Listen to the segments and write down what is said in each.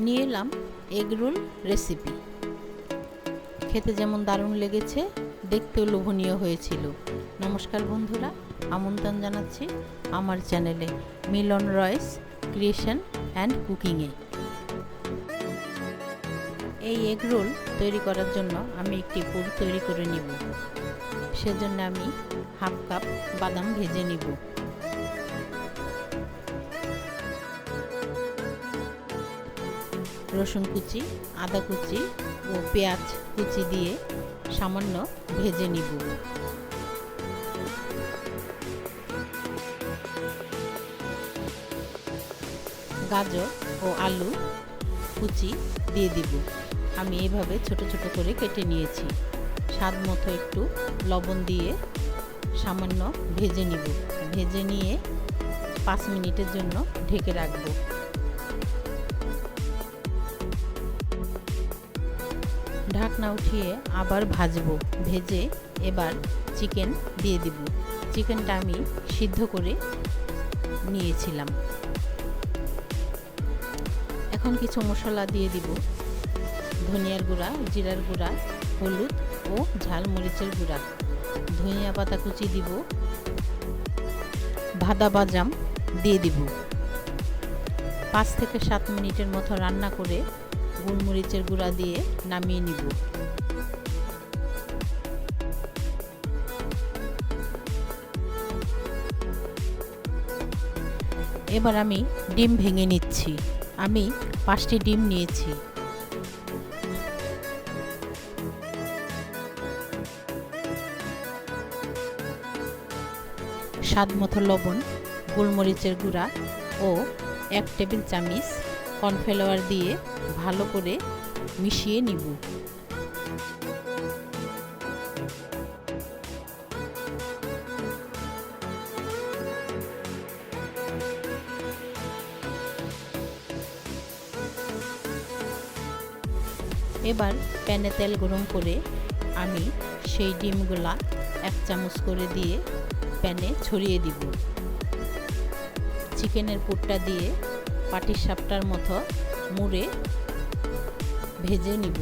নিয়ে এলাম egg roll recipe. খেতে যেমন দারুণ লেগেছে, দেখতেও লোভনীয় হয়েছিল। নমস্কার বন্ধুরা, আমন্ত্রণ জানাচ্ছি আমার চ্যানেলে মিলন রয়েস ক্রিয়েশন অ্যান্ড কুকিংয়ে। এই এগ রোল তৈরি করার জন্য আমি একটি পুর তৈরি করে নিব। সেজন্য আমি হাফ কাপ বাদাম ভেজে নিব। রসুন কুচি, আদা কুচি ও পেঁয়াজ কুচি দিয়ে সামান্য ভেজে নিব। গাজর ও আলু কুচি দিয়ে দিব। আমি এইভাবে ছোট ছোট করে কেটে নিয়েছি। স্বাদ মতো একটু লবণ দিয়ে সামান্য ভেজে নিব। ভেজে নিয়ে 5 মিনিটের জন্য ঢেকে রাখব। ঢাকনা উঠিয়ে আবার ভাজবো। ভেজে এবার চিকেন দিয়ে দিব। চিকেনটা আমি সিদ্ধ করে নিয়েছিলাম। এখন কিছু মশলা দিয়ে দিব। ধনিয়ার গুঁড়া, জিরার গুঁড়া, হলুদ ও ঝাল মরিচের গুঁড়া। ধনিয়া পাতা কুচি দিব। বাদাম দিয়ে দিব। 5 থেকে 7 মিনিটের মতো রান্না করে গোলমরিচের গুঁড়া দিয়ে নামিয়ে নিব। এবার আমি ডিম ভেঙে নিচ্ছি। আমি 5টি ডিম নিয়েছি। স্বাদ মতো লবণ, গোলমরিচের গুঁড়া ও 1 টেবিল চামচ কর্নফ্লাওয়ার দিয়ে ভালো করে মিশিয়ে নিব। এবার প্যানে তেল গরম করে আমি সেই ডিমগুলা 1 চামচ করে দিয়ে প্যানে ছড়িয়ে দিব। চিকেনের পুরটা দিয়ে পাটিসাপটার মতো মুড়ে ভেজে নিব।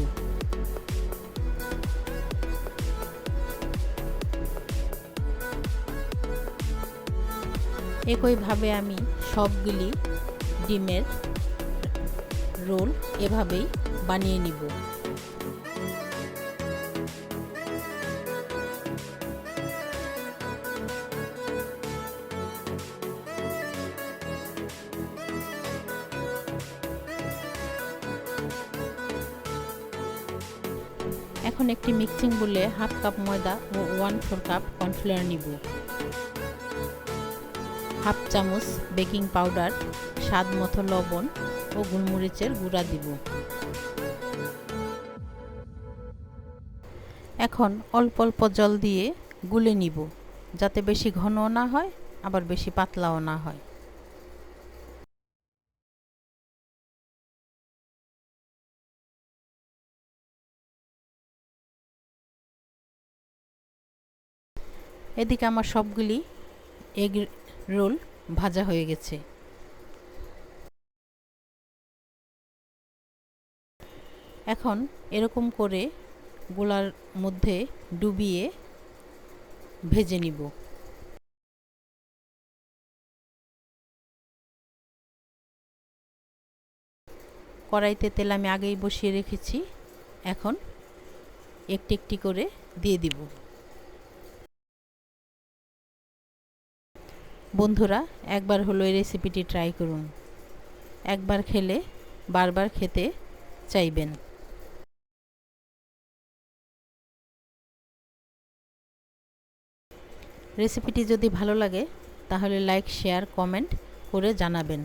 একইভাবে আমি সবগুলি ডিমের রোল এভাবেই বানিয়ে নিব। এখন একটি মিক্সিং বোলে হাফ কাপ ময়দা ও 1/4 কাপ কর্নফ্লাওয়ার নিব। হাফ চামচ বেকিং পাউডার, স্বাদ মতো লবণ ও গোলমরিচের গুঁড়া দিব। এখন অল্প অল্প জল দিয়ে গুলে নিব, যাতে বেশি ঘনও না হয় আবার বেশি পাতলাও না হয়। এদিকে আমার সবগুলি এগ রোল ভাজা হয়ে গেছে। এখন এরকম করে গোলার মধ্যে ডুবিয়ে ভেজে নিব। কড়াইতে তেল আমি আগেই বসিয়ে রেখেছি। এখন একটি একটি করে দিয়ে দিব। বন্ধুরা, একবার হলো এই রেসিপিটি ট্রাই করুন। একবার খেলে বারবার খেতে চাইবেন। রেসিপিটি যদি ভালো লাগে তাহলে লাইক, শেয়ার, কমেন্ট করে জানাবেন।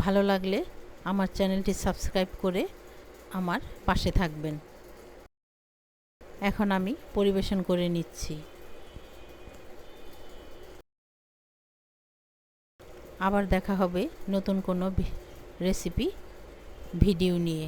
ভালো লাগলে আমার চ্যানেলটি সাবস্ক্রাইব করে আমার পাশে থাকবেন। এখন আমি পরিবেশন করে নিচ্ছি। আবার দেখা হবে নতুন কোনো রেসিপি ভিডিও নিয়ে।